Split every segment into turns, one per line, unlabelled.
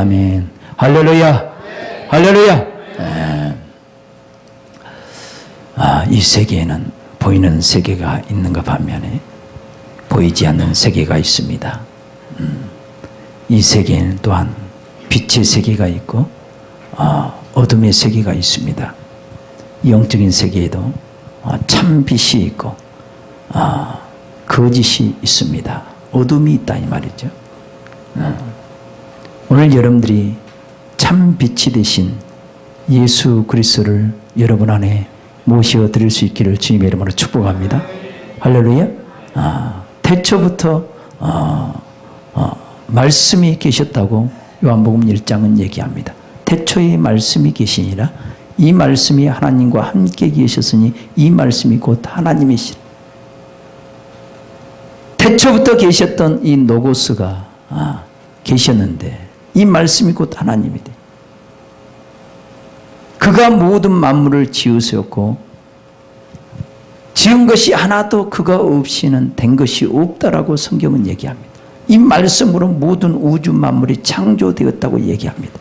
아멘. 할렐루야. 할렐루야. 이 세계에는 보이는 세계가 있는가 반면에 보이지 않는 세계가 있습니다. 이 세계에는 또한 빛의 세계가 있고 어둠의 세계가 있습니다. 영적인 세계에도 참 빛이 있고 거짓이 있습니다. 어둠이 있다 이 말이죠. 오늘 여러분들이 참 빛이 되신 예수 그리스도를 여러분 안에 모셔 드릴 수 있기를 주님의 이름으로 축복합니다. 할렐루야. 태초부터 말씀이 계셨다고 요한복음 1장은 얘기합니다. 태초에 말씀이 계시니라. 이 말씀이 하나님과 함께 계셨으니 이 말씀이 곧 하나님이시라. 태초부터 계셨던 이 노고스가 계셨는데 이 말씀이 곧 하나님이 돼. 그가 모든 만물을 지으셨고 지은 것이 하나도 그가 없이는 된 것이 없다라고 성경은 얘기합니다. 이 말씀으로 모든 우주 만물이 창조되었다고 얘기합니다.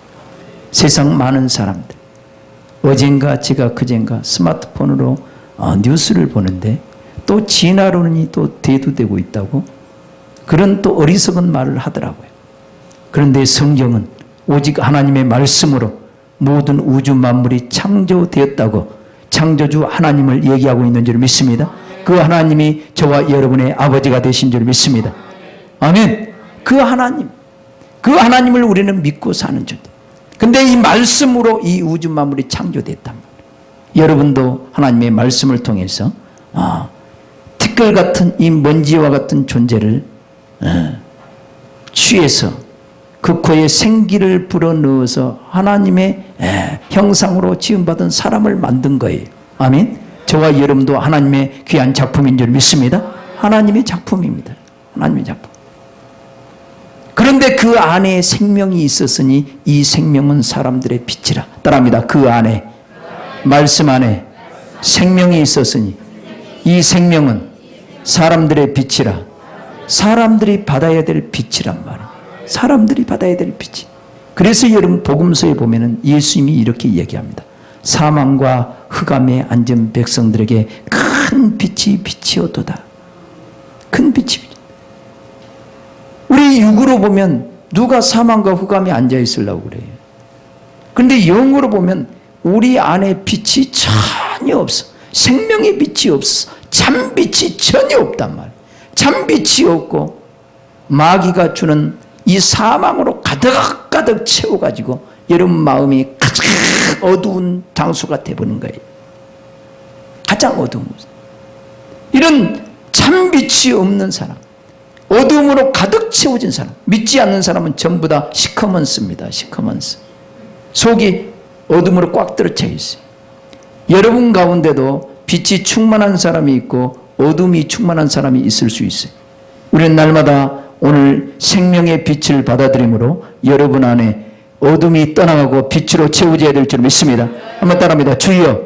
세상 많은 사람들 어젠가 제가 그젠가 스마트폰으로 뉴스를 보는데 또 진화론이 또 대두되고 있다고 그런 또 어리석은 말을 하더라고요. 그런데 성경은 오직 하나님의 말씀으로 모든 우주 만물이 창조되었다고 창조주 하나님을 얘기하고 있는 줄 믿습니다. 그 하나님이 저와 여러분의 아버지가 되신 줄 믿습니다. 아멘. 그 하나님을 우리는 믿고 사는 존재. 근데 이 말씀으로 이 우주 만물이 창조됐단 말이에요. 여러분도 하나님의 말씀을 통해서 티끌 같은 이 먼지와 같은 존재를 취해서 그 코에 생기를 불어넣어서 하나님의 형상으로 지음받은 사람을 만든 거예요. 아멘. 저와 여러분도 하나님의 귀한 작품인 줄 믿습니다. 하나님의 작품입니다. 하나님의 작품. 그런데 그 안에 생명이 있었으니 이 생명은 사람들의 빛이라. 따라합니다. 그 안에 말씀 안에 생명이 있었으니 이 생명은 사람들의 빛이라. 사람들이 받아야 될 빛이란 말이에요. 사람들이 받아야 될 빛이. 그래서 여러분 복음서에 보면은 예수님이 이렇게 얘기합니다. 사망과 흑암에 앉은 백성들에게 큰 빛이 비치었도다. 큰 빛이. 우리 육으로 보면 누가 사망과 흑암에 앉아 있으려고 그래요. 그런데 영으로 보면 우리 안에 빛이 전혀 없어. 생명의 빛이 없어. 참빛이 전혀 없단 말이에요. 참빛이 없고 마귀가 주는 이 사망으로 가득가득 채워가지고 여러분 마음이 가장 어두운 장소가 되어버린 거예요. 가장 어두운 곳. 이런 참빛이 없는 사람, 어두움으로 가득 채워진 사람, 믿지 않는 사람은 전부 다 시커먼스입니다. 시커먼스. 속이 어둠으로 꽉 들어차 있어요. 여러분 가운데도 빛이 충만한 사람이 있고 어둠이 충만한 사람이 있을 수 있어요. 우리는 날마다 오늘 생명의 빛을 받아들임으로 여러분 안에 어둠이 떠나가고 빛으로 채워져야 될 줄 믿습니다. 한번 따라합니다. 주여,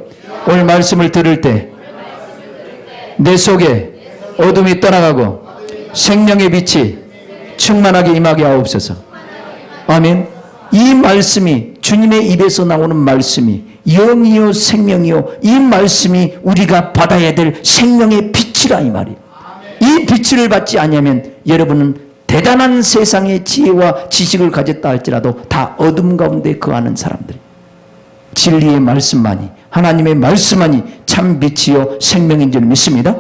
오늘 말씀을 들을 때 내 속에 어둠이 떠나가고 생명의 빛이 충만하게 임하게 하옵소서. 아멘. 이 말씀이 주님의 입에서 나오는 말씀이 영이요 생명이요 이 말씀이 우리가 받아야 될 생명의 빛이라 이 말이에요. 이 빛을 받지 않으면 여러분은 대단한 세상의 지혜와 지식을 가졌다 할지라도 다 어둠 가운데 거하는 사람들. 진리의 말씀만이 하나님의 말씀만이 참 빛이요 생명인 줄 믿습니다.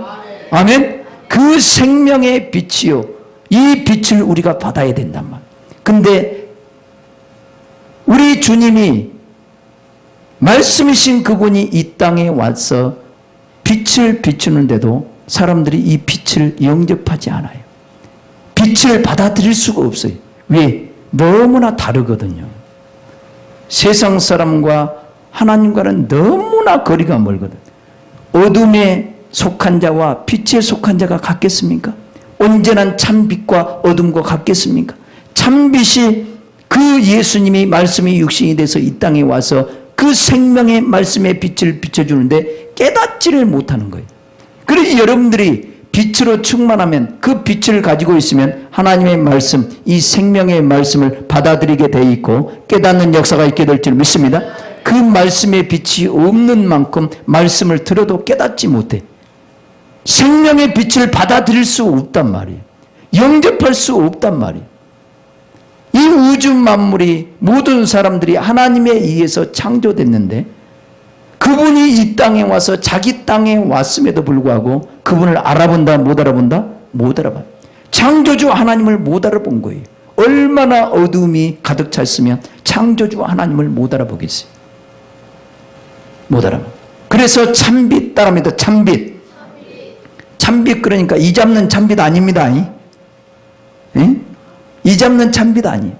아멘. 그 생명의 빛이요 이 빛을 우리가 받아야 된단 말이에요. 근데 우리 주님이 말씀이신 그분이 이 땅에 와서 빛을 비추는데도 사람들이 이 빛을 영접하지 않아요. 빛을 받아들일 수가 없어요. 왜? 너무나 다르거든요. 세상 사람과 하나님과는 너무나 거리가 멀거든. 어둠에 속한 자와 빛에 속한 자가 같겠습니까? 온전한 참빛과 어둠과 같겠습니까? 참빛이 그 예수님이 말씀이 육신이 돼서 이 땅에 와서 그 생명의 말씀의 빛을 비춰주는데 깨닫지를 못하는 거예요. 그래서 여러분들이 빛으로 충만하면, 그 빛을 가지고 있으면 하나님의 말씀, 이 생명의 말씀을 받아들이게 돼 있고 깨닫는 역사가 있게 될 줄 믿습니다. 그 말씀의 빛이 없는 만큼 말씀을 들어도 깨닫지 못해. 생명의 빛을 받아들일 수 없단 말이에요. 영접할 수 없단 말이에요. 이 우주 만물이, 모든 사람들이 하나님에 의해서 창조됐는데 그분이 이 땅에 와서 자기 땅에 왔음에도 불구하고 그분을 알아본다 못 알아본다? 못 알아봐. 창조주 하나님을 못 알아본 거예요. 얼마나 어둠이 가득 찼으면 창조주 하나님을 못 알아보겠어요. 못 알아봐. 그래서 참빛 따라합니다. 참빛. 참빛 그러니까 이 잡는 참빛 아닙니다. 이 잡는 참빛 아니에요.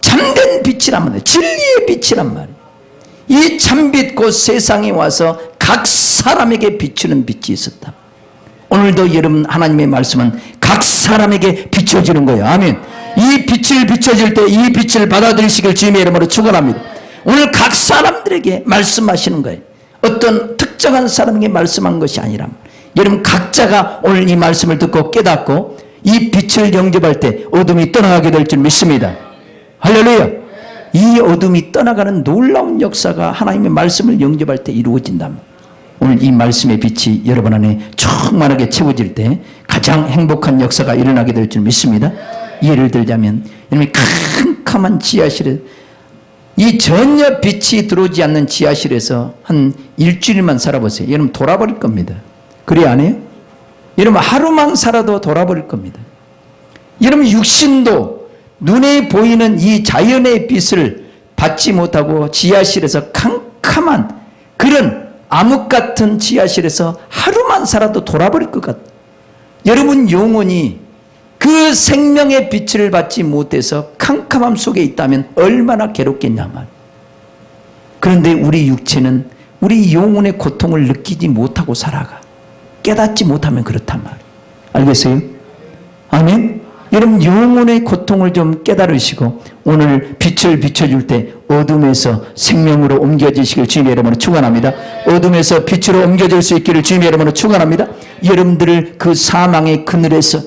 참된 빛이란 말이에요. 진리의 빛이란 말이에요. 이 참빛 곧 세상에 와서 각 사람에게 비추는 빛이 있었다. 오늘도 여러분 하나님의 말씀은 각 사람에게 비춰지는 거예요. 아멘. 이 빛을 비춰질 때 이 빛을 받아들이시길 주님의 이름으로 축원합니다. 오늘 각 사람들에게 말씀하시는 거예요. 어떤 특정한 사람에게 말씀한 것이 아니라 여러분 각자가 오늘 이 말씀을 듣고 깨닫고 이 빛을 영접할 때 어둠이 떠나가게 될 줄 믿습니다. 할렐루야. 이 어둠이 떠나가는 놀라운 역사가 하나님의 말씀을 영접할 때 이루어진다. 오늘 이 말씀의 빛이 여러분 안에 충만하게 채워질 때 가장 행복한 역사가 일어나게 될 줄 믿습니다. 예를 들자면 여러분 캄캄한 지하실에 이 전혀 빛이 들어오지 않는 지하실에서 한 일주일만 살아보세요. 여러분 돌아버릴 겁니다. 그래 안 해요? 여러분 하루만 살아도 돌아버릴 겁니다. 여러분 육신도 눈에 보이는 이 자연의 빛을 받지 못하고 지하실에서 캄캄한 그런 암흑 같은 지하실에서 하루만 살아도 돌아버릴 것 같아요. 여러분 영혼이 그 생명의 빛을 받지 못해서 캄캄함 속에 있다면 얼마나 괴롭겠냐 말. 그런데 우리 육체는 우리 영혼의 고통을 느끼지 못하고 살아가. 깨닫지 못하면 그렇단 말. 알겠어요? 아멘? 여러분 영혼의 고통을 좀 깨달으시고 오늘 빛을 비춰줄 때 어둠에서 생명으로 옮겨지시길 주님의 이름으로 축원합니다. 어둠에서 빛으로 옮겨질 수 있기를 주님의 이름으로 축원합니다. 여러분들을 그 사망의 그늘에서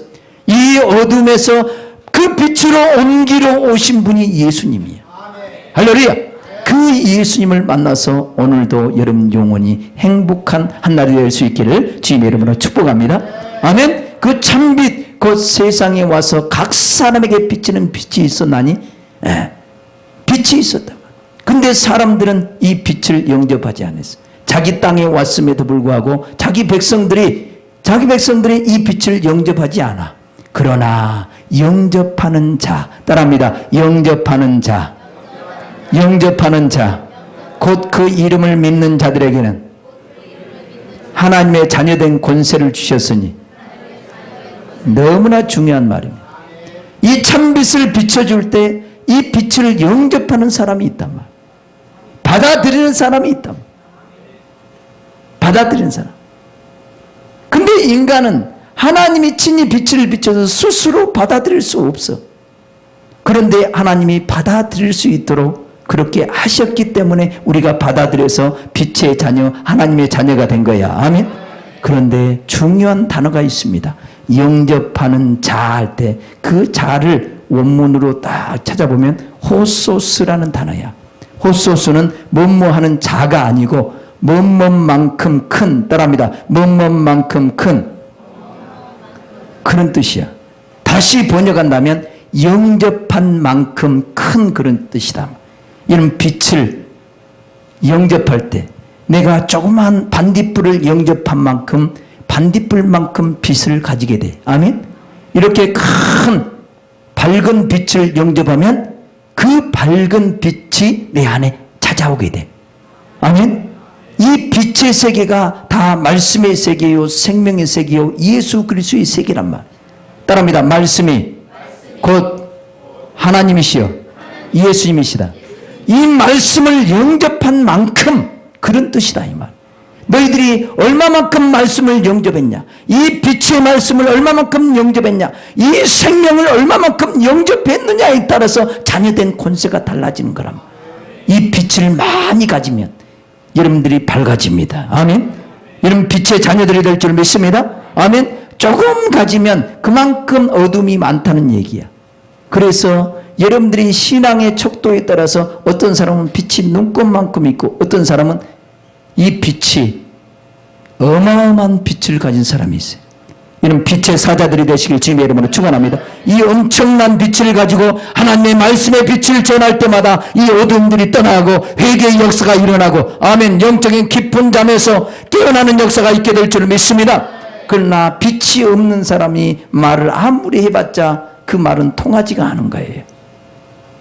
이 어둠에서 그 빛으로 옮기러 오신 분이 예수님이에요. 할렐루야. 그 예수님을 만나서 오늘도 여러분 영혼이 행복한 한날이 될 수 있기를 주님의 이름으로 축복합니다. 아멘. 그 참빛 그 세상에 와서 각 사람에게 비치는 빛이 있었나니 빛이 있었다. 근데 사람들은 이 빛을 영접하지 않았어요. 자기 땅에 왔음에도 불구하고 자기 백성들이 이 빛을 영접하지 않아. 그러나 영접하는 자 따라합니다. 영접하는 자 곧 그 이름을 믿는 자들에게는 하나님의 자녀된 권세를 주셨으니 너무나 중요한 말입니다. 이 참빛을 비춰줄 때 이 빛을 영접하는 사람이 있단 말이에요. 받아들이는 사람이 있단 말이에요. 받아들이는 사람. 근데 인간은 하나님이 친히 빛을 비춰서 스스로 받아들일 수 없어. 그런데 하나님이 받아들일 수 있도록 그렇게 하셨기 때문에 우리가 받아들여서 빛의 자녀, 하나님의 자녀가 된 거야. 아멘. 그런데 중요한 단어가 있습니다. 영접하는 자 할 때 그 자를 원문으로 딱 찾아보면 호소스라는 단어야. 호소스는 뭐뭐하는 자가 아니고 뭐뭐만큼 큰, 따라합니다. 뭐뭐만큼 큰 그런 뜻이야. 다시 번역한다면 영접한 만큼 큰 그런 뜻이다. 이런 빛을 영접할 때 내가 조그만 반딧불을 영접한 만큼 반딧불만큼 빛을 가지게 돼. 아멘. 이렇게 큰 밝은 빛을 영접하면 그 밝은 빛이 내 안에 찾아오게 돼. 아멘. 이 빛의 세계가 다 말씀의 세계요 생명의 세계요 예수 그리스도의 세계란 말. 따라합니다. 말씀이 곧 하나님이시여 예수님이시다. 이 말씀을 영접한 만큼 그런 뜻이다 이 말. 너희들이 얼마만큼 말씀을 영접했냐, 이 빛의 말씀을 얼마만큼 영접했냐, 이 생명을 얼마만큼 영접했느냐에 따라서 자녀된 권세가 달라지는 거란 말. 이 빛을 많이 가지면 여러분들이 밝아집니다. 아멘. 이런 빛의 자녀들이 될 줄 믿습니다. 아멘. 조금 가지면 그만큼 어둠이 많다는 얘기야. 그래서 여러분들이 신앙의 척도에 따라서 어떤 사람은 빛이 눈곱만큼 있고 어떤 사람은 이 빛이 어마어마한 빛을 가진 사람이 있어요. 이런 빛의 사자들이 되시길 주님의 이름으로 축원합니다. 이 엄청난 빛을 가지고 하나님의 말씀의 빛을 전할 때마다 이 어둠들이 떠나고 회개의 역사가 일어나고 아멘, 영적인 깊은 잠에서 깨어나는 역사가 있게 될 줄 믿습니다. 그러나 빛이 없는 사람이 말을 아무리 해봤자 그 말은 통하지가 않은 거예요.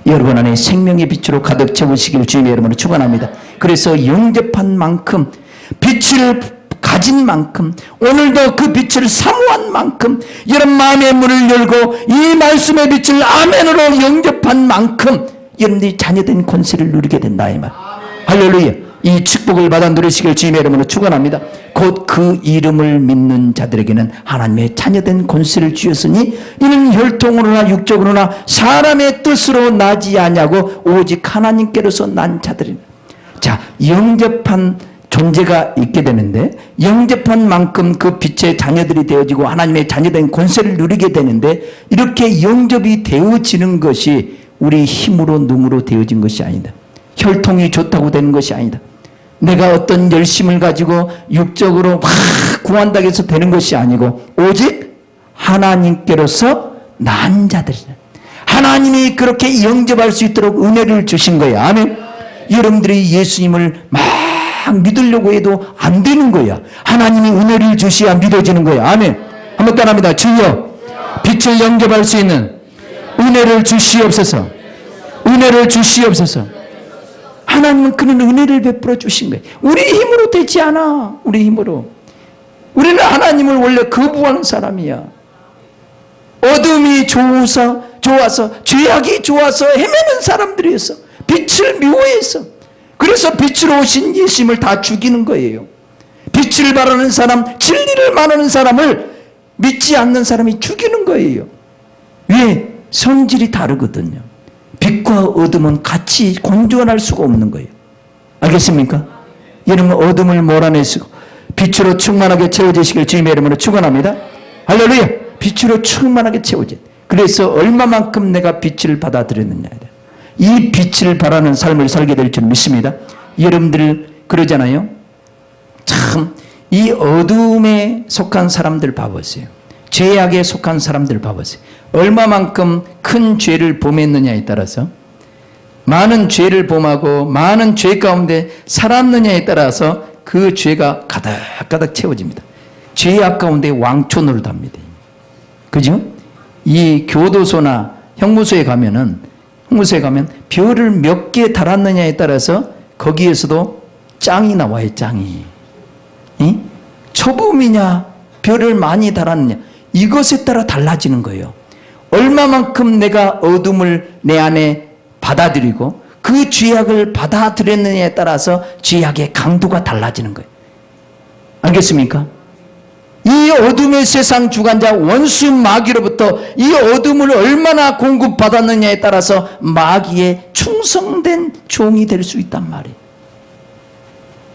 여러분 안에 생명의 빛으로 가득 채우시길 주님의 이름으로 축원합니다. 그래서 영접한 만큼 빛을 가진 만큼 오늘도 그 빛을 사모한 만큼 여러분 마음의 문을 열고 이 말씀의 빛을 아멘으로 영접한 만큼 여러분들이 자녀된 권세를 누리게 된다 이 말. 할렐루야. 이 축복을 받아 누리시길 주님의 이름으로 축원합니다. 곧 그 이름을 믿는 자들에게는 하나님의 자녀된 권세를 주셨으니 이는 혈통으로나 육적으로나 사람의 뜻으로 나지 아니하고 오직 하나님께로서 난 자들이다. 자, 영접한 존재가 있게 되는데 영접한 만큼 그 빛의 자녀들이 되어지고 하나님의 자녀된 권세를 누리게 되는데 이렇게 영접이 되어지는 것이 우리 힘으로 능으로 되어진 것이 아니다. 혈통이 좋다고 되는 것이 아니다. 내가 어떤 열심을 가지고 육적으로 막 구한다고 해서 되는 것이 아니고 오직 하나님께로서 난 자들이다. 하나님이 그렇게 영접할 수 있도록 은혜를 주신 거예요. 아멘. 여러분들이 예수님을 막 믿으려고 해도 안 되는 거야. 하나님이 은혜를 주셔야 믿어지는 거야. 아멘. 한번 따라합니다. 주여 빛을 영접할 수 있는 은혜를 주시옵소서. 은혜를 주시옵소서. 하나님은 그런 은혜를 베풀어 주신 거예요. 우리 힘으로 되지 않아. 우리 힘으로. 우리는 하나님을 원래 거부하는 사람이야. 어둠이 좋아서 죄악이 좋아서 헤매는 사람들이었어. 빛을 미워해서. 그래서 빛으로 오신 예수님을 다 죽이는 거예요. 빛을 바라는 사람, 진리를 말하는 사람을 믿지 않는 사람이 죽이는 거예요. 왜? 성질이 다르거든요. 빛과 어둠은 같이 공존할 수가 없는 거예요. 알겠습니까? 여러분 어둠을 몰아내시고 빛으로 충만하게 채워지시길 주님의 이름으로 축원합니다. 할렐루야. 빛으로 충만하게 채워져. 그래서 얼마만큼 내가 빛을 받아들였느냐. 이 빛을 바라는 삶을 살게 될 줄 믿습니다. 여러분들 그러잖아요. 참 이 어둠에 속한 사람들 봐보세요. 죄악에 속한 사람들 봐보세요. 얼마만큼 큰 죄를 범했느냐에 따라서 많은 죄를 범하고 많은 죄 가운데 살았느냐에 따라서 그 죄가 가득가득 채워집니다. 죄악 가운데 왕초노를 합니다. 그죠? 이 교도소나 형무소에 가면 별을 몇 개 달았느냐에 따라서 거기에서도 짱이 나와요. 짱이. 초범이냐 별을 많이 달았느냐 이것에 따라 달라지는 거예요. 얼마만큼 내가 어둠을 내 안에 받아들이고 그 죄악을 받아들였느냐에 따라서 죄악의 강도가 달라지는 거예요. 알겠습니까? 이 어둠의 세상 주관자 원수 마귀로부터 이 어둠을 얼마나 공급받았느냐에 따라서 마귀의 충성된 종이 될 수 있단 말이에요.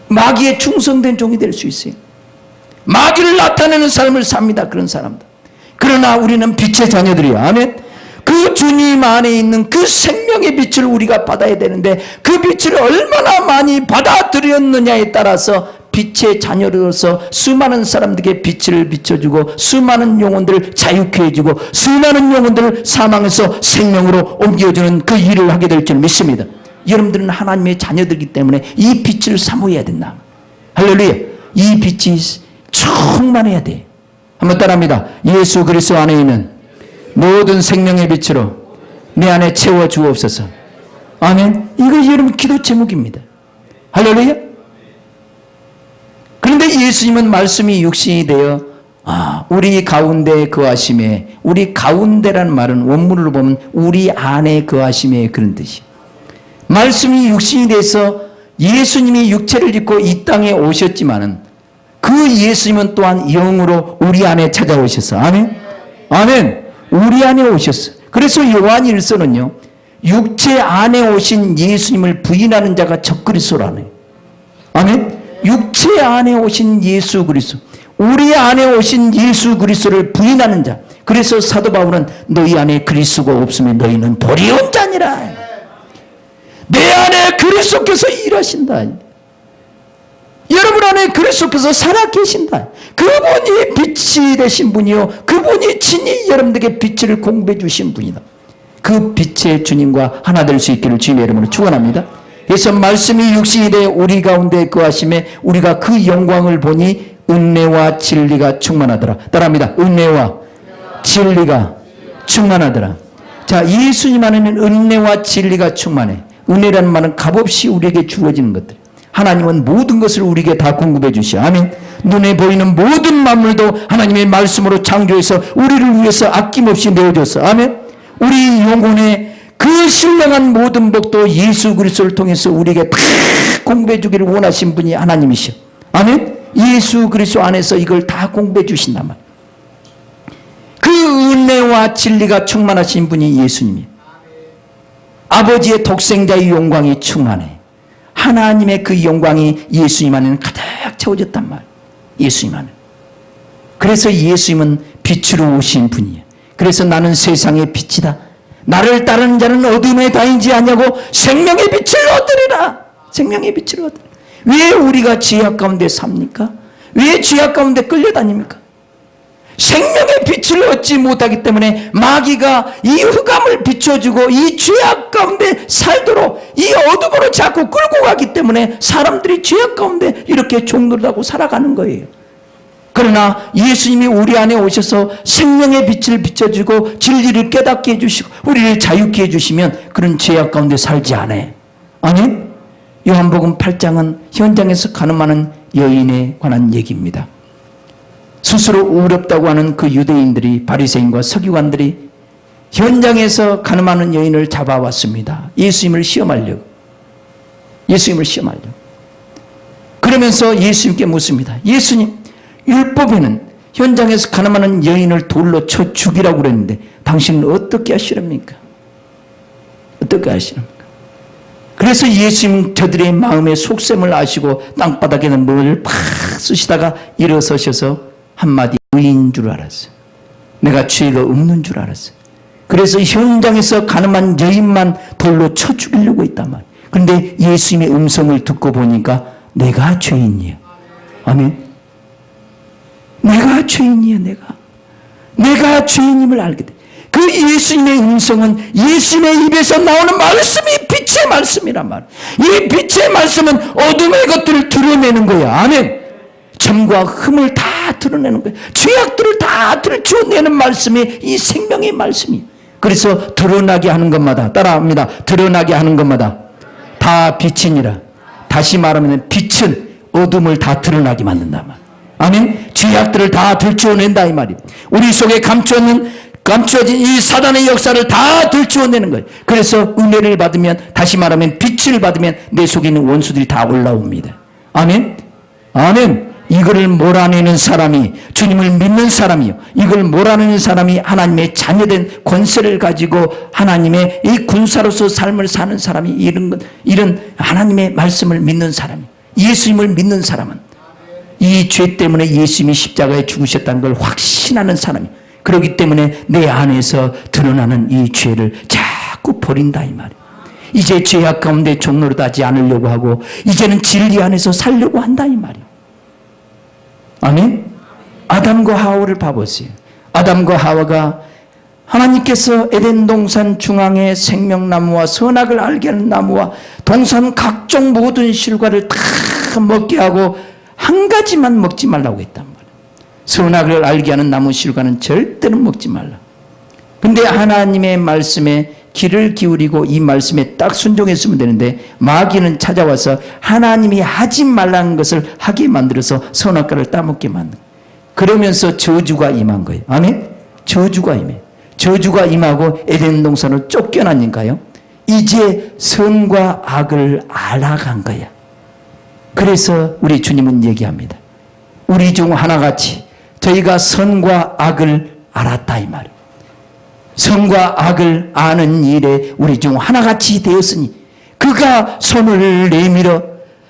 마귀의 충성된 종이 될 수 있어요. 마귀를 나타내는 삶을 삽니다. 그런 사람들. 그러나 우리는 빛의 자녀들이야. 아멘. 그 주님 안에 있는 그 생명의 빛을 우리가 받아야 되는데 그 빛을 얼마나 많이 받아들였느냐에 따라서 빛의 자녀로서 수많은 사람들에게 빛을 비춰주고 수많은 영혼들을 자유케 해주고 수많은 영혼들을 사망에서 생명으로 옮겨주는 그 일을 하게 될 줄 믿습니다. 여러분들은 하나님의 자녀들이기 때문에 이 빛을 사모해야 된다. 할렐루야. 이 빛이 충만해야 돼. 한번 따라합니다. 예수 그리스도 안에 있는 모든 생명의 빛으로 내 안에 채워 주옵소서. 아멘. 이거 여러분 기도 제목입니다. 할렐루야. 그런데 예수님은 말씀이 육신이 되어 우리 가운데 거하심에, 우리 가운데라는 말은 원문으로 보면 우리 안에 거하심에 그런 뜻이. 말씀이 육신이 돼서 예수님이 육체를 입고 이 땅에 오셨지만은 그 예수님은 또한 영으로 우리 안에 찾아오셨어. 아멘. 아멘. 우리 안에 오셨어. 그래서 요한 1서는요. 육체 안에 오신 예수님을 부인하는 자가 적그리스도라네. 아멘. 육체 안에 오신 예수 그리스도, 우리 안에 오신 예수 그리스도를 부인하는 자. 그래서 사도 바울은 너희 안에 그리스도가 없으면 너희는 도리온 자니라. 내 안에 그리스도께서 일하신다. 여러분 안에 그리스도께서 살아계신다. 그분이 빛이 되신 분이요, 그분이 친히 여러분들에게 빛을 공급해 주신 분이다. 그 빛의 주님과 하나 될 수 있기를 주님의 이름으로 축원합니다. 그래서 말씀이 육신이 되 우리 가운데 거하심에 우리가 그 영광을 보니 은혜와 진리가 충만하더라. 따라합니다. 은혜와 진리가 충만하더라. 자, 예수님 안에는 은혜와 진리가 충만해. 은혜라는 말은 값없이 우리에게 주어지는 것들. 하나님은 모든 것을 우리에게 다 공급해 주시오. 아멘. 눈에 보이는 모든 만물도 하나님의 말씀으로 창조해서 우리를 위해서 아낌없이 내어줬어. 아멘. 우리 영혼의 그 신령한 모든 복도 예수 그리스도를 통해서 우리에게 다 공급해 주기를 원하신 분이 하나님이시오. 아멘. 예수 그리스도 안에서 이걸 다 공급해 주신단 말이에요. 그 은혜와 진리가 충만하신 분이 예수님이에요. 아버지의 독생자의 영광이 충만해. 하나님의 그 영광이 예수님 안에는 가득 채워졌단 말이에요. 예수님 안에. 그래서 예수님은 빛으로 오신 분이에요. 그래서 나는 세상의 빛이다. 나를 따르는 자는 어둠에 다니지 아니하고 생명의 빛을 얻으리라. 생명의 빛을 얻으리라. 왜 우리가 죄악 가운데 삽니까? 왜 죄악 가운데 끌려다닙니까? 생명의 빛을 얻지 못하기 때문에 마귀가 이 흑암을 비춰주고 이 죄악 가운데 살도록 이 어둠으로 자꾸 끌고 가기 때문에 사람들이 죄악 가운데 이렇게 종노릇하고 살아가는 거예요. 그러나 예수님이 우리 안에 오셔서 생명의 빛을 비춰주고 진리를 깨닫게 해주시고 우리를 자유케 해주시면 그런 죄악 가운데 살지 않아요. 아니, 요한복음 8장은 현장에서 가늠하는 여인에 관한 얘기입니다. 스스로 의롭다고 하는 그 유대인들이, 바리새인과 서기관들이 현장에서 가늠하는 여인을 잡아왔습니다. 예수님을 시험하려고. 그러면서 예수님께 묻습니다. 예수님, 율법에는 현장에서 가늠하는 여인을 돌로 쳐 죽이라고 그랬는데 당신은 어떻게 하시렵니까? 어떻게 하시렵니까? 그래서 예수님 저들의 마음의 속셈을 아시고 땅바닥에 있는 물을 팍 쓰시다가 일어서셔서 한마디, 의인 줄 알았어요. 내가 죄가 없는 줄 알았어요. 그래서 현장에서 가늠한 여인만 돌로 쳐 죽이려고 했단 말이에요. 그런데 예수님의 음성을 듣고 보니까 내가 죄인이야. 아멘. 내가 죄인이야. 내가 죄인임을 알게 돼. 그 예수님의 음성은 예수님의 입에서 나오는 말씀이 빛의 말씀이란 말이에요. 이 빛의 말씀은 어둠의 것들을 드러내는 거야. 아멘. 점과 흠을 다 드러내는 거예요. 죄악들을 다 들춰내는 말씀이 이 생명의 말씀이에요. 그래서 드러나게 하는 것마다, 따라합니다. 드러나게 하는 것마다 다 빛이니라. 다시 말하면 빛은 어둠을 다 드러나게 만든다 말. 아멘. 죄악들을 다 들춰낸다 이 말이에요. 우리 속에 감추어진 이 사단의 역사를 다 들추어내는 거예요. 그래서 은혜를 받으면, 다시 말하면 빛을 받으면 내 속에 있는 원수들이 다 올라옵니다. 아멘. 아멘. 이거를 몰아내는 사람이, 주님을 믿는 사람이요, 이걸 몰아내는 사람이 하나님의 자녀된 권세를 가지고 하나님의 이 군사로서 삶을 사는 사람이, 이런 하나님의 말씀을 믿는 사람이, 예수님을 믿는 사람은 이 죄 때문에 예수님이 십자가에 죽으셨다는 걸 확신하는 사람이, 그렇기 때문에 내 안에서 드러나는 이 죄를 자꾸 버린다 이 말이에요. 이제 죄악 가운데 종노릇하지 않으려고 하고 이제는 진리 안에서 살려고 한다 이 말이에요. 아멘. 아담과 하와를 봐보세요. 아담과 하와가 하나님께서 에덴 동산 중앙에 생명나무와 선악을 알게 하는 나무와 동산 각종 모든 실과를 다 먹게 하고 한 가지만 먹지 말라고 했단 말이에요. 선악을 알게 하는 나무 실과는 절대로 먹지 말라. 근데 하나님의 말씀에 귀를 기울이고 이 말씀에 딱 순종했으면 되는데 마귀는 찾아와서 하나님이 하지 말라는 것을 하게 만들어서 선악과를 따먹게 만든, 그러면서 저주가 임한 거예요. 아멘. 저주가 임해. 저주가 임하고 에덴 동산을 쫓겨나니까요, 이제 선과 악을 알아간 거야. 그래서 우리 주님은 얘기합니다. 우리 중 하나같이 저희가 선과 악을 알았다 이 말이에요. 선과 악을 아는 일에 우리 중 하나같이 되었으니 그가 손을 내밀어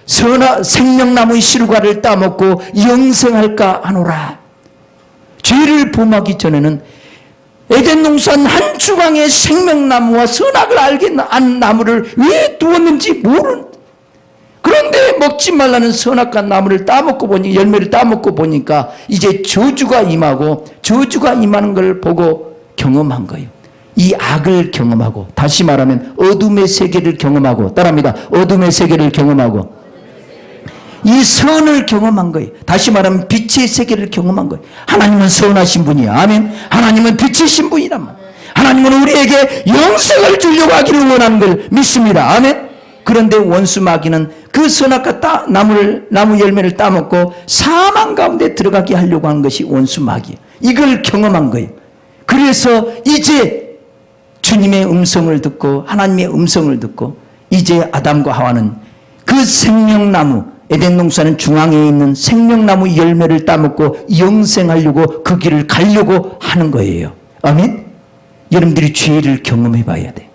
생명나무의 실과를 따먹고 영생할까 하노라. 죄를 범하기 전에는 에덴 동산 한 주방에 생명나무와 선악을 알게 한 나무를 왜 두었는지 모르는. 그런데 먹지 말라는 선악과 나무를 따먹고 보니, 열매를 따먹고 보니까 이제 저주가 임하고, 저주가 임하는 걸 보고 경험한 거예요. 이 악을 경험하고, 다시 말하면 어둠의 세계를 경험하고, 따라합니다. 어둠의 세계를 경험하고, 이 선을 경험한 거예요. 다시 말하면 빛의 세계를 경험한 거예요. 하나님은 선하신 분이야. 아멘. 하나님은 빛이신 분이란 말. 하나님은 우리에게 영생을 주려고 하기를 원하는 걸 믿습니다. 아멘. 그런데 원수 마귀는 그 선악과 나무 열매를 따먹고 사망 가운데 들어가게 하려고 하는 것이 원수 마귀예요. 이걸 경험한 거예요. 그래서 이제 주님의 음성을 듣고, 하나님의 음성을 듣고, 이제 아담과 하와는 그 생명나무, 에덴 동산은 중앙에 있는 생명나무 열매를 따먹고 영생하려고 그 길을 가려고 하는 거예요. 아멘? 여러분들이 죄를 경험해 봐야 돼.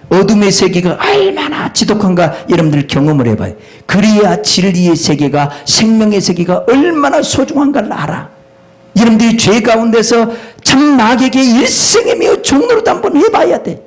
어둠의 세계가 얼마나 지독한가 여러분들 경험을 해봐요. 그래야 진리의 세계가, 생명의 세계가 얼마나 소중한가를 알아. 여러분들이 죄 가운데서 참 마귀에게 일생에 매어 종로로도 한번 해봐야 돼.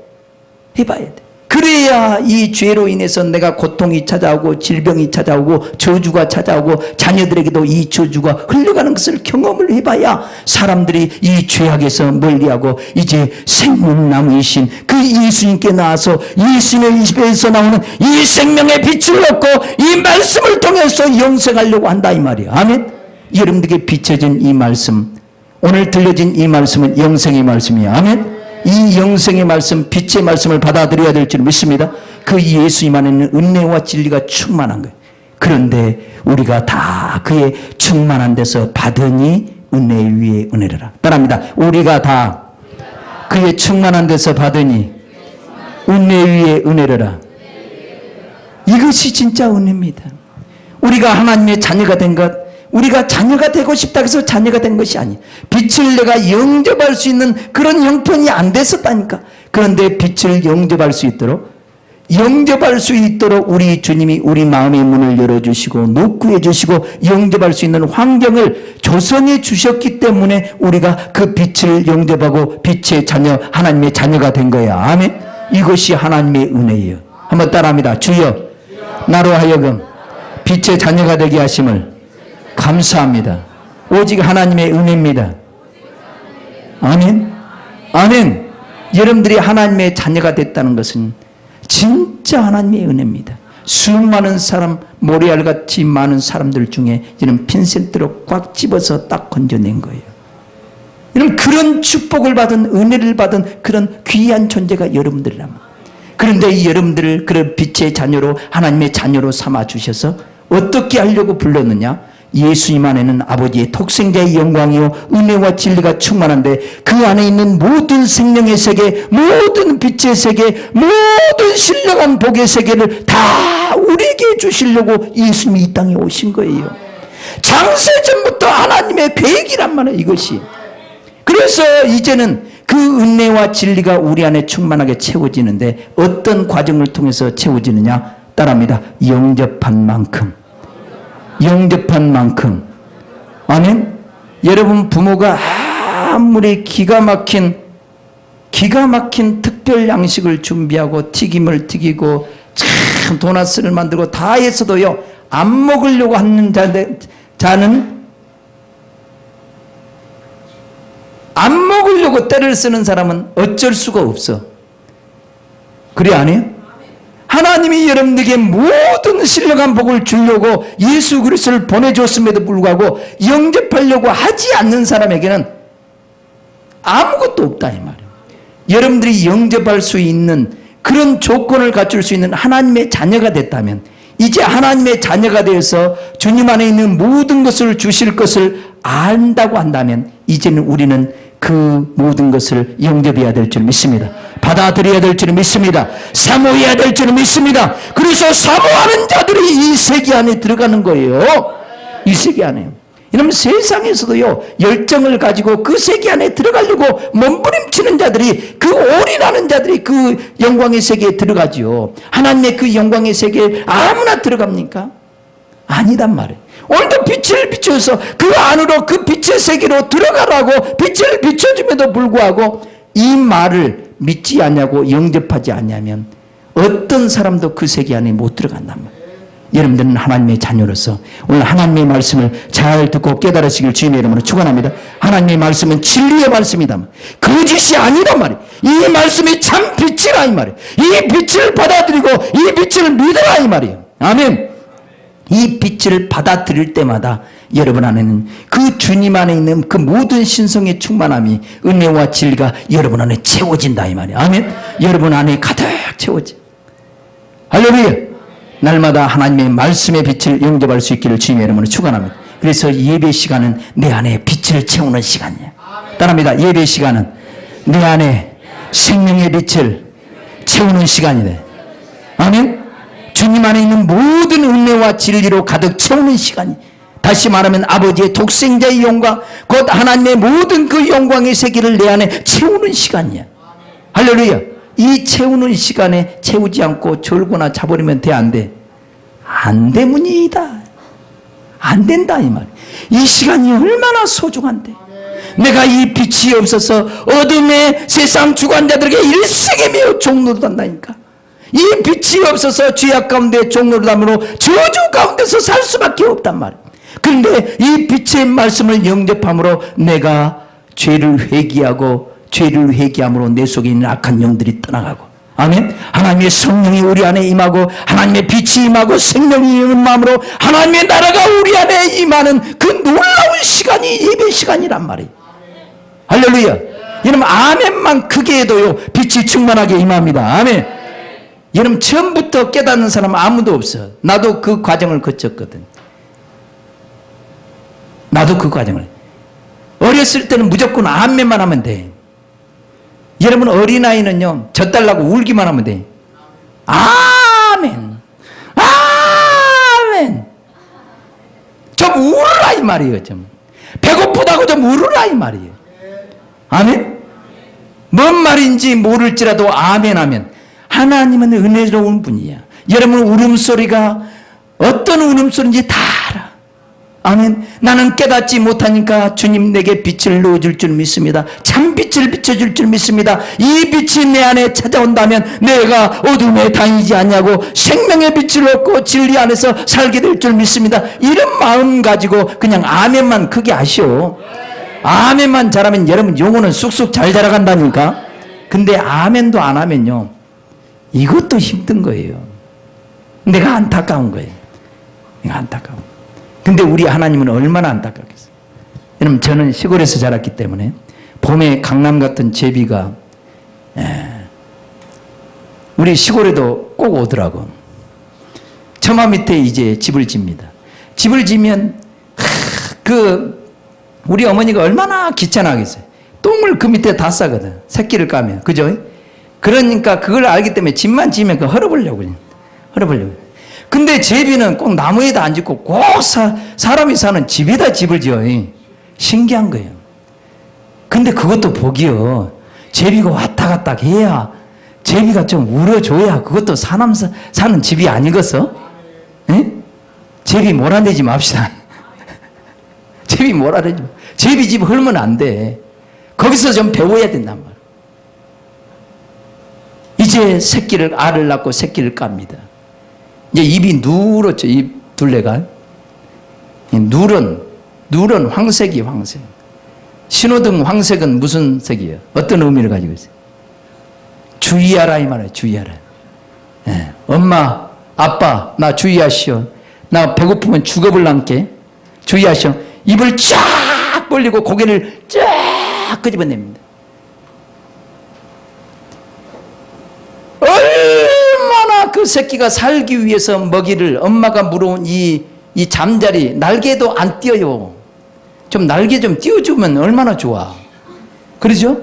해봐야 돼. 그래야 이 죄로 인해서 내가 고통이 찾아오고, 질병이 찾아오고, 저주가 찾아오고, 자녀들에게도 이 저주가 흘러가는 것을 경험을 해봐야 사람들이 이 죄악에서 멀리하고 이제 생명나무이신 그 예수님께 나와서 예수님의 입에서 나오는 이 생명의 빛을 얻고 이 말씀을 통해서 영생하려고 한다 이 말이에요. 아멘. 여러분들에게 비춰진 이 말씀, 오늘 들려진 이 말씀은 영생의 말씀이에요. 아멘. 이 영생의 말씀, 빛의 말씀을 받아들여야 될 줄 믿습니다. 그 예수님 안에는 은혜와 진리가 충만한 거예요. 그런데 우리가 다 그의 충만한 데서 받으니 은혜 위에 은혜라. 따라합니다. 우리가 다 그의 충만한 데서 받으니 은혜 위에 은혜라. 이것이 진짜 은혜입니다. 우리가 하나님의 자녀가 된 것, 우리가 자녀가 되고 싶다 해서 자녀가 된 것이 아니에요. 빛을 내가 영접할 수 있는 그런 형편이 안 됐었다니까. 그런데 빛을 영접할 수 있도록 우리 주님이 우리 마음의 문을 열어주시고 녹구해 주시고 영접할 수 있는 환경을 조성해 주셨기 때문에 우리가 그 빛을 영접하고 빛의 자녀, 하나님의 자녀가 된 거야. 아멘. 이것이 하나님의 은혜예요. 한번 따라합니다. 주여, 나로 하여금 빛의 자녀가 되게 하심을 감사합니다. 오직 하나님의 은혜입니다. 아멘. 아멘. 여러분들이 하나님의 자녀가 됐다는 것은 진짜 하나님의 은혜입니다. 수많은 사람, 모래알같이 많은 사람들 중에 이런 핀셋으로 꽉 집어서 딱 건져낸 거예요. 이런 그런 축복을 받은, 은혜를 받은 그런 귀한 존재가 여러분들이란 말이에요. 그런데 이 여러분들을 그런 빛의 자녀로, 하나님의 자녀로 삼아 주셔서 어떻게 하려고 불렀느냐? 예수님 안에는 아버지의 독생자의 영광이요 은혜와 진리가 충만한데 그 안에 있는 모든 생명의 세계, 모든 빛의 세계, 모든 신령한 복의 세계를 다 우리에게 주시려고 예수님이 이 땅에 오신 거예요. 창세전부터 하나님의 계획이란 말이에요, 이것이. 그래서 이제는 그 은혜와 진리가 우리 안에 충만하게 채워지는데 어떤 과정을 통해서 채워지느냐? 따라합니다. 영접한 만큼. 아멘. 여러분, 부모가 아무리 기가 막힌 특별 양식을 준비하고 튀김을 튀기고 참 도넛을 만들고 다 했어도요, 안 먹으려고 하는 자는, 안 먹으려고 때를 쓰는 사람은 어쩔 수가 없어. 그래, 아니에요? 하나님이 여러분들에게 모든 신령한 복을 주려고 예수 그리스도를 보내줬음에도 불구하고 영접하려고 하지 않는 사람에게는 아무것도 없다 이 말이에요. 여러분들이 영접할 수 있는 그런 조건을 갖출 수 있는 하나님의 자녀가 됐다면, 이제 하나님의 자녀가 되어서 주님 안에 있는 모든 것을 주실 것을 안다고 한다면 이제는 우리는 그 모든 것을 영접해야 될 줄 믿습니다. 받아들여야 될 줄 믿습니다. 사모해야 될 줄 믿습니다. 그래서 사모하는 자들이 이 세계 안에 들어가는 거예요. 이 세계 안에. 이러면 세상에서도요, 열정을 가지고 그 세계 안에 들어가려고 몸부림치는 자들이, 그 올인하는 자들이 그 영광의 세계에 들어가죠. 하나님의 그 영광의 세계에 아무나 들어갑니까? 아니단 말이에요. 오늘도 빛을 비춰서 그 안으로 그 빛의 세계로 들어가라고 빛을 비춰줌에도 불구하고 이 말을 믿지 않냐고 영접하지 않냐면 어떤 사람도 그 세계 안에 못 들어간단 말이에요. 여러분들은 하나님의 자녀로서 오늘 하나님의 말씀을 잘 듣고 깨달으시길 주님의 이름으로 축원합니다. 하나님의 말씀은 진리의 말씀이다. 거짓이 아니란 말이에요. 이 말씀이 참 빛이라 이 말이에요. 이 빛을 받아들이고 이 빛을 믿으라 이 말이에요. 아멘. 이 빛을 받아들일 때마다 여러분 안에는 그 주님 안에 있는 그 모든 신성의 충만함이 은혜와 진리가 여러분 안에 채워진다 이 말이에요. 아멘. 여러분 안에 가득 채워져. 할렐루야. 날마다 하나님의 말씀의 빛을 영접할 수 있기를 주님의 이름으로 축원합니다. 그래서 예배 시간은 내 안에 빛을 채우는 시간이에요. 따라합니다. 예배 시간은 내 안에 생명의 빛을 채우는 시간이래. 아멘. 주님 안에 있는 모든 은혜와 진리로 가득 채우는 시간이, 다시 말하면 아버지의 독생자의 영광, 곧 하나님의 모든 그 영광의 세계를 내 안에 채우는 시간이야. 할렐루야. 이 채우는 시간에 채우지 않고 졸거나 자버리면 돼, 안 돼? 안 되문이다. 안 된다 이 말. 이 시간이 얼마나 소중한데. 내가 이 빛이 없어서 어둠의 세상 주관자들에게 일생이며 종노릇한다니까. 이 빛이 없어서 죄악 가운데 종노릇함으로 저주 가운데서 살 수밖에 없단 말이야. 그런데 이 빛의 말씀을 영접함으로 내가 죄를 회개함으로 내 속에 있는 악한 영들이 떠나가고, 아멘. 하나님의 성령이 우리 안에 임하고 하나님의 빛이 임하고 생명이 임함으로 하나님의 나라가 우리 안에 임하는 그 놀라운 시간이 예배 시간이란 말이에요. 할렐루야. 여러분 아멘만 크게 해도요 빛이 충만하게 임합니다. 아멘. 여러분 처음부터 깨닫는 사람은 아무도 없어. 나도 그 과정을 거쳤거든. 나도 그 과정을. 어렸을 때는 무조건 아멘만 하면 돼. 여러분 어린아이는요 젖달라고 울기만 하면 돼. 아멘 아멘. 좀 울으라 이 말이에요. 좀 배고프다고 좀 울으라 이 말이에요. 아멘. 뭔 말인지 모를지라도 아멘 하면 하나님은 은혜로운 분이야. 여러분 울음소리가 어떤 울음소리인지 다 알아. 아멘. 나는 깨닫지 못하니까 주님 내게 빛을 넣어줄 줄 믿습니다. 참 빛을 비춰줄 줄 믿습니다. 이 빛이 내 안에 찾아온다면 내가 어둠에 다니지 않냐고 생명의 빛을 얻고 진리 안에서 살게 될 줄 믿습니다. 이런 마음 가지고 그냥 아멘만 크게 하시오. 아멘만 잘하면 여러분 영혼은 쑥쑥 잘 자라간다니까. 근데 아멘도 안 하면요 이것도 힘든 거예요. 내가 안타까운 거예요. 내가 안타까워. 근데 우리 하나님은 얼마나 안타깝겠어요. 여러분 저는 시골에서 자랐기 때문에 봄에 강남 같은 제비가 우리 시골에도 꼭 오더라고. 처마 밑에 이제 집을 집니다. 집을 지면 우리 어머니가 얼마나 귀찮아하겠어요. 똥을 그 밑에 다 싸거든. 새끼를 까면. 그죠? 그러니까 그걸 알기 때문에 집만 지면 그 헐어보려고. 근데 제비는 꼭 나무에다 안 짓고 꼭 사람이 사는 집에다 집을 지어. 신기한 거예요. 근데 그것도 복이요. 제비가 왔다 갔다 해야, 제비가 좀 울어줘야 그것도 사람 사는 집이 아니겠어? 제비 몰아내지 맙시다. 제비 몰아내지. 제비 집 헐면 안 돼. 거기서 좀 배워야 된단 말이야. 이제 알을 낳고 새끼를 깝니다. 이제 입이 누렇죠. 입 둘레가. 누런 황색이 황색. 신호등 황색은 무슨 색이에요? 어떤 의미를 가지고 있어요? 주의하라 이 말이에요. 주의하라. 엄마, 아빠, 나 주의하시오. 나 배고프면 죽어볼란께. 주의하시오. 입을 쫙 벌리고 고개를 쫙 끄집어냅니다. 얼마나 그 새끼가 살기 위해서 먹이를 엄마가 물어온 이 잠자리 날개도 안 띄어요. 좀 날개 좀 띄워주면 얼마나 좋아. 그러죠?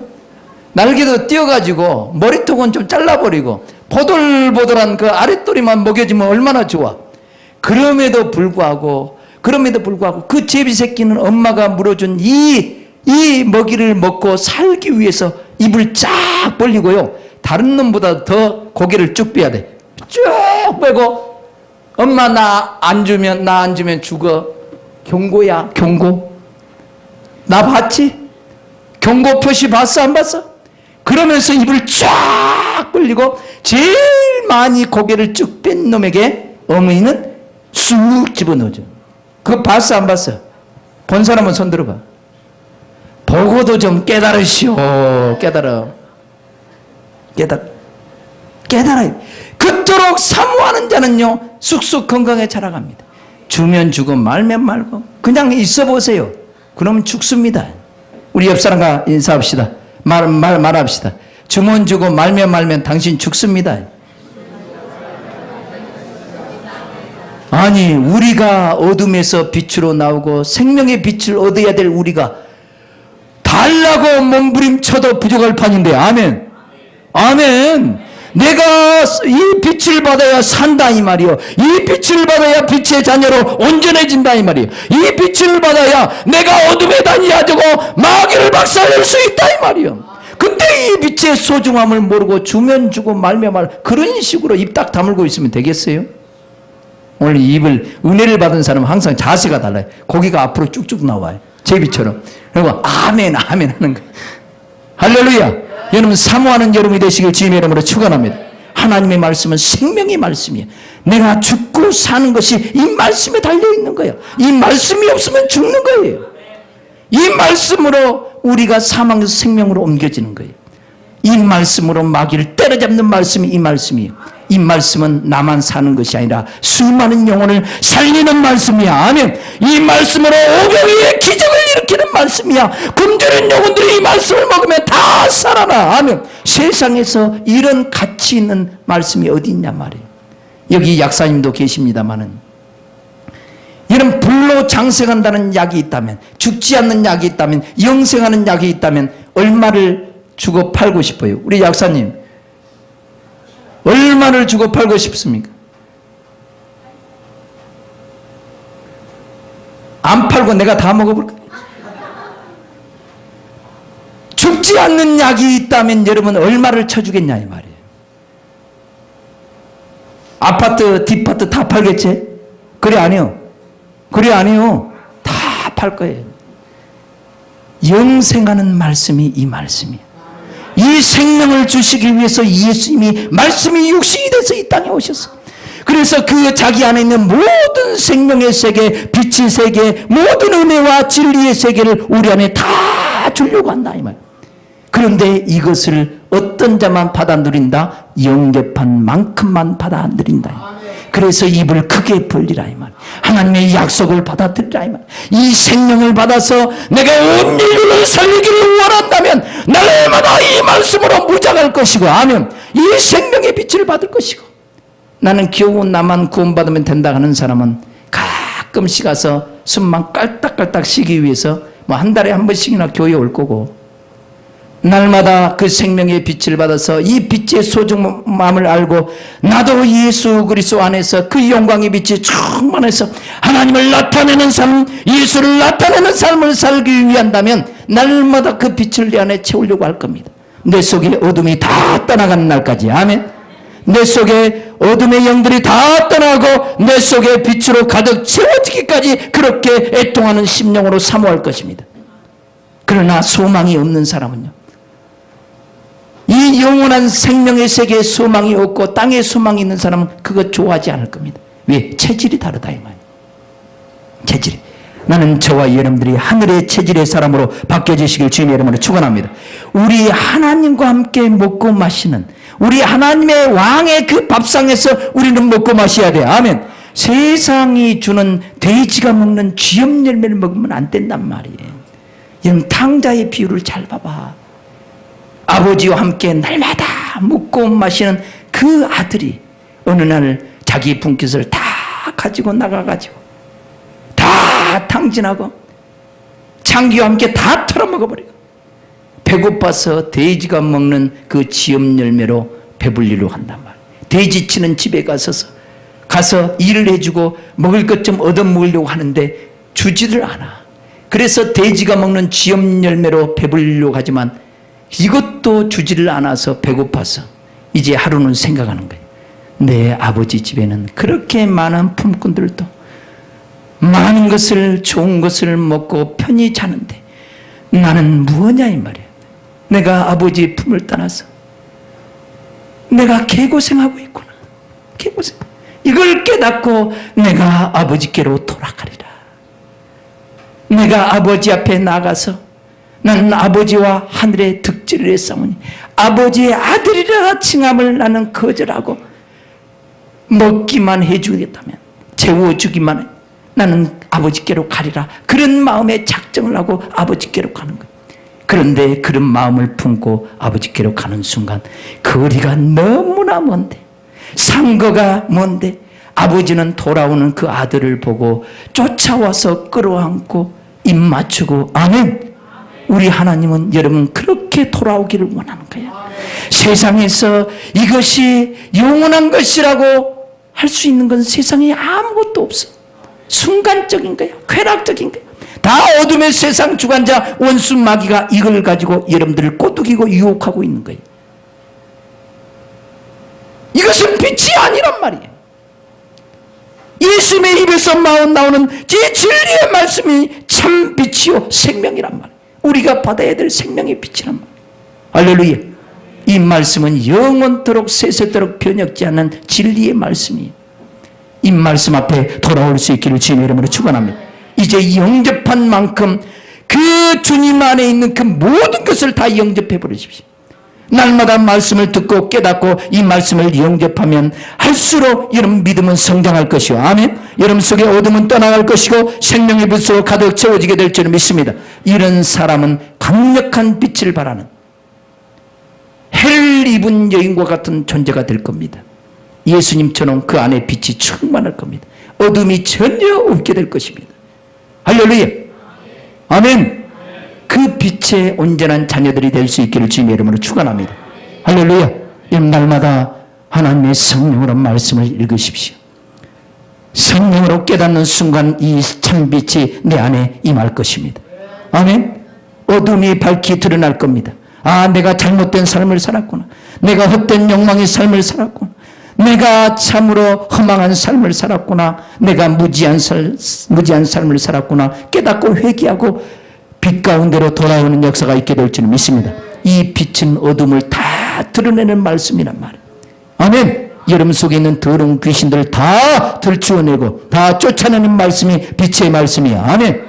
날개도 띄워가지고 머리통은 좀 잘라버리고 보들보들한 그 아랫도리만 먹여주면 얼마나 좋아. 그럼에도 불구하고 그 제비 새끼는 엄마가 물어준 이 먹이를 먹고 살기 위해서 입을 쫙 벌리고요. 다른 놈보다 더 고개를 쭉 빼야 돼. 쭉 빼고 엄마 나 안 주면 죽어. 경고야, 경고. 나 봤지? 경고 표시 봤어, 안 봤어? 그러면서 입을 쫙 벌리고 제일 많이 고개를 쭉 뺀 놈에게 어머니는 쑥 집어넣어줘. 그거 봤어, 안 봤어? 본 사람은 손 들어봐. 보고도 좀 깨달으시오. 깨달아요. 그토록 사모하는 자는요 쑥쑥 건강에 자라갑니다. 주면 주고 말면 말고 그냥 있어 보세요. 그러면 죽습니다. 우리 옆 사람과 인사합시다. 말합시다. 주면 주고 말면 당신 죽습니다. 아니 우리가 어둠에서 빛으로 나오고 생명의 빛을 얻어야 될 우리가 달라고 몸부림쳐도 부족할 판인데. 아멘. 아멘. 내가 이 빛을 받아야 산다 이 말이요. 이 빛을 받아야 빛의 자녀로 온전해진다 이 말이요. 이 빛을 받아야 내가 어둠에 다니야되고 마귀를 박살낼 수 있다 이 말이요. 근데 이 빛의 소중함을 모르고 주면 주고 말면 말 그런 식으로 입 딱 다물고 있으면 되겠어요? 오늘 입을 은혜를 받은 사람은 항상 자세가 달라요. 고기가 앞으로 쭉쭉 나와요. 제비처럼. 그리고 아멘 아멘 하는 거예요. 할렐루야. 여러분 사모하는 여러분이 되시길 주님의 이름으로 축원합니다. 하나님의 말씀은 생명의 말씀이에요. 내가 죽고 사는 것이 이 말씀에 달려있는 거예요. 이 말씀이 없으면 죽는 거예요. 이 말씀으로 우리가 사망에서 생명으로 옮겨지는 거예요. 이 말씀으로 마귀를 때려잡는 말씀이 이 말씀이에요. 이 말씀은 나만 사는 것이 아니라 수많은 영혼을 살리는 말씀이야. 아멘. 이 말씀으로 오병이의 기적을 일으키는 말씀이야. 굶주린 영혼들이 이 말씀을 먹으면 다 살아나. 아멘. 세상에서 이런 가치 있는 말씀이 어디 있냐 말이에요. 여기 약사님도 계십니다마는 이런 불로 장생한다는 약이 있다면, 죽지 않는 약이 있다면, 영생하는 약이 있다면 얼마를 주고 팔고 싶어요? 우리 약사님 얼마를 주고 팔고 싶습니까? 안 팔고 내가 다 먹어볼까? 죽지 않는 약이 있다면 여러분 얼마를 쳐주겠냐 이 말이에요. 아파트 뒷파트 다 팔겠지? 그래 아니요. 그래 아니요. 다 팔 거예요. 영생하는 말씀이 이 말씀이에요. 이 생명을 주시기 위해서 예수님이 말씀이 육신이 돼서 이 땅에 오셨어. 그래서 그 자기 안에 있는 모든 생명의 세계, 빛의 세계, 모든 은혜와 진리의 세계를 우리 안에 다 주려고 한다 이 말. 그런데 이것을 어떤 자만 받아 누린다? 영접한 만큼만 받아 누린다. 그래서 입을 크게 벌리라 이 말. 하나님의 약속을 받아들이라 이 말. 이 생명을 받아서 내가 온 인류를 살리기를 원한다면 날마다 이 말씀으로 무장할 것이고, 아멘. 이 생명의 빛을 받을 것이고. 나는 겨우 나만 구원받으면 된다 하는 사람은 가끔씩 가서 숨만 깔딱깔딱 쉬기 위해서 뭐 한 달에 한 번씩이나 교회에 올 거고, 날마다 그 생명의 빛을 받아서 이 빛의 소중함을 알고 나도 예수 그리스도 안에서 그 영광의 빛이 충만해서 하나님을 나타내는 삶, 예수를 나타내는 삶을 살기 위한다면 날마다 그 빛을 내 안에 채우려고 할 겁니다. 내 속에 어둠이 다 떠나가는 날까지. 아멘. 내 속에 어둠의 영들이 다 떠나고 내 속에 빛으로 가득 채워지기까지 그렇게 애통하는 심령으로 사모할 것입니다. 그러나 소망이 없는 사람은요, 이 영원한 생명의 세계에 소망이 없고 땅에 소망이 있는 사람은 그거 좋아하지 않을 겁니다. 왜? 체질이 다르다 이 말이에요. 체질이. 나는 저와 여러분들이 하늘의 체질의 사람으로 바뀌어지시길 주님의 이름으로 축원합니다. 우리 하나님과 함께 먹고 마시는, 우리 하나님의 왕의 그 밥상에서 우리는 먹고 마셔야 돼. 아멘. 세상이 주는 돼지가 먹는 쥐염 열매를 먹으면 안 된단 말이에요. 여러분 탕자의 비유를 잘 봐봐. 아버지와 함께 날마다 먹고 마시는 그 아들이 어느 날 자기 분깃을 다 가지고 나가가지고 다 탕진하고 창기와 함께 다 털어먹어버리고 배고파서 돼지가 먹는 그 지염 열매로 배불리려 한단 말이에요. 돼지 치는 집에 가서 일을 해주고 먹을 것 좀 얻어먹으려고 하는데 주지를 않아. 그래서 돼지가 먹는 지염 열매로 배불리려고 하지만 이것도 주지를 않아서 배고파서 이제 하루는 생각하는 거예요. 내 아버지 집에는 그렇게 많은 품꾼들도 많은 것을, 좋은 것을 먹고 편히 자는데 나는 무엇냐 이 말이야. 내가 아버지의 품을 떠나서 내가 개고생하고 있구나. 개고생. 이걸 깨닫고 내가 아버지께로 돌아가리라. 내가 아버지 앞에 나가서 나는 아버지와 하늘의 득지를 했사오니 아버지의 아들이라 칭함을 나는 거절하고 먹기만 해주겠다면, 재워주기만 해, 나는 아버지께로 가리라. 그런 마음에 작정을 하고 아버지께로 가는 거예요. 그런데 그런 마음을 품고 아버지께로 가는 순간 거리가 너무나 먼데, 상거가 먼데, 아버지는 돌아오는 그 아들을 보고 쫓아와서 끌어안고 입 맞추고 아멘. 우리 하나님은 여러분 그렇게 돌아오기를 원하는 거야. 세상에서 이것이 영원한 것이라고 할 수 있는 건 세상에 아무것도 없어. 순간적인 거야. 쾌락적인 거야. 다 어둠의 세상 주관자 원수 마귀가 이걸 가지고 여러분들을 꼬드기고 유혹하고 있는 거예요. 이것은 빛이 아니란 말이에요. 예수님의 입에서 나오는 이 진리의 말씀이 참 빛이요 생명이란 말이에요. 우리가 받아야 될 생명의 빛이란 말이에요. 할렐루야. 이 말씀은 영원토록 세세토록 변혁지 않는 진리의 말씀이에요. 이 말씀 앞에 돌아올 수 있기를 주님의 이름으로 축원합니다. 이제 영접한 만큼 그 주님 안에 있는 그 모든 것을 다 영접해 버리십시오. 날마다 말씀을 듣고 깨닫고 이 말씀을 영접하면 할수록 여러분 믿음은 성장할 것이요. 아멘. 여러분 속에 어둠은 떠나갈 것이고 생명의 빛으로 가득 채워지게 될 줄 믿습니다. 이런 사람은 강력한 빛을 발하는 해를 입은 여인과 같은 존재가 될 겁니다. 예수님처럼 그 안에 빛이 충만할 겁니다. 어둠이 전혀 없게 될 것입니다. 할렐루야. 아멘. 그 빛의 온전한 자녀들이 될 수 있기를 주님의 이름으로 축원합니다. 할렐루야. 여러분 날마다 하나님의 성령으로 말씀을 읽으십시오. 성령으로 깨닫는 순간 이 참빛이 내 안에 임할 것입니다. 아멘. 어둠이 밝히 드러날 겁니다. 아, 내가 잘못된 삶을 살았구나. 내가 헛된 욕망의 삶을 살았구나. 내가 참으로 허망한 삶을 살았구나. 내가 무지한 삶을 살았구나. 깨닫고 회개하고 빛 가운데로 돌아오는 역사가 있게 될 줄 믿습니다. 이 빛은 어둠을 다 드러내는 말씀이란 말이에요. 아멘. 여러분 속에 있는 더러운 귀신들을 다 들추어내고 다 쫓아내는 말씀이 빛의 말씀이야. 아멘.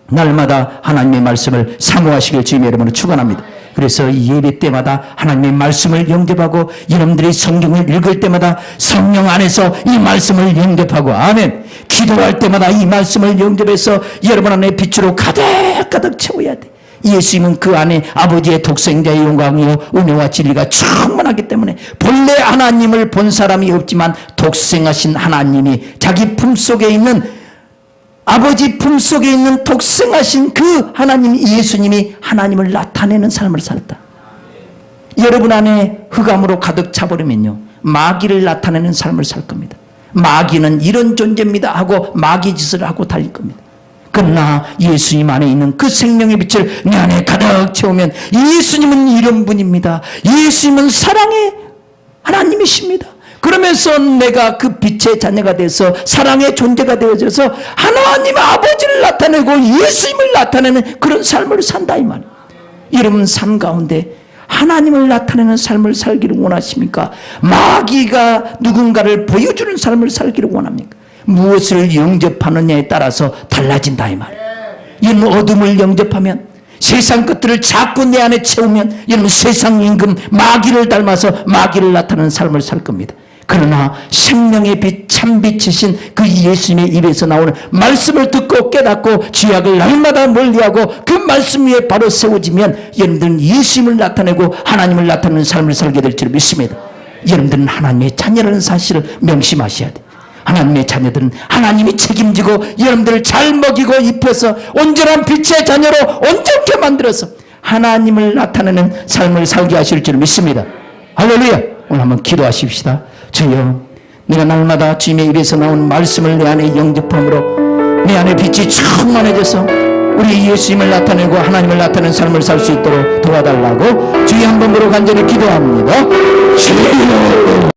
날마다 하나님의 말씀을 사모하시길 주님의 이름으로 축원합니다. 그래서 예배 때마다 하나님의 말씀을 영접하고 여러분들이 성경을 읽을 때마다 성령 안에서 이 말씀을 영접하고 아멘. 기도할 때마다 이 말씀을 영접해서 여러분 안에 빛으로 가득 채워야 돼. 예수님은 그 안에 아버지의 독생자의 영광이요 은혜와 진리가 충만하기 때문에 본래 하나님을 본 사람이 없지만 독생하신 하나님이 자기 품속에 있는 아버지 품속에 있는 독생하신 그 하나님 예수님이 하나님을 나타내는 삶을 살았다. 여러분 안에 흑암으로 가득 차버리면요 마귀를 나타내는 삶을 살 겁니다. 마귀는 이런 존재입니다 하고 마귀 짓을 하고 달릴 겁니다. 그러나 예수님 안에 있는 그 생명의 빛을 내 안에 가득 채우면 예수님은 이런 분입니다. 예수님은 사랑의 하나님이십니다. 그러면서 내가 그 빛의 자녀가 돼서 사랑의 존재가 되어져서 하나님 아버지를 나타내고 예수님을 나타내는 그런 삶을 산다 이 말. 여러분 삶 가운데 하나님을 나타내는 삶을 살기를 원하십니까? 마귀가 누군가를 보여주는 삶을 살기를 원합니까? 무엇을 영접하느냐에 따라서 달라진다 이 말. 이런 어둠을 영접하면 세상 것들을 자꾸 내 안에 채우면 여러분 세상 임금 마귀를 닮아서 마귀를 나타내는 삶을 살 겁니다. 그러나 생명의 빛 참빛이신 그 예수님의 입에서 나오는 말씀을 듣고 깨닫고 죄악을 날마다 멀리하고 그 말씀 위에 바로 세워지면 여러분들은 예수님을 나타내고 하나님을 나타내는 삶을 살게 될 줄 믿습니다. 여러분들은 하나님의 자녀라는 사실을 명심하셔야 돼요. 하나님의 자녀들은 하나님이 책임지고 여러분들을 잘 먹이고 입혀서 온전한 빛의 자녀로 온전케 만들어서 하나님을 나타내는 삶을 살게 하실 줄 믿습니다. 할렐루야. 오늘 한번 기도하십시다. 주여, 내가 날마다 주님의 입에서 나온 말씀을 내 안에 영접함으로 내 안에 빛이 충만해져서 우리 예수님을 나타내고 하나님을 나타내는 삶을 살 수 있도록 도와달라고 주의 한 번으로 간절히 기도합니다. 주여.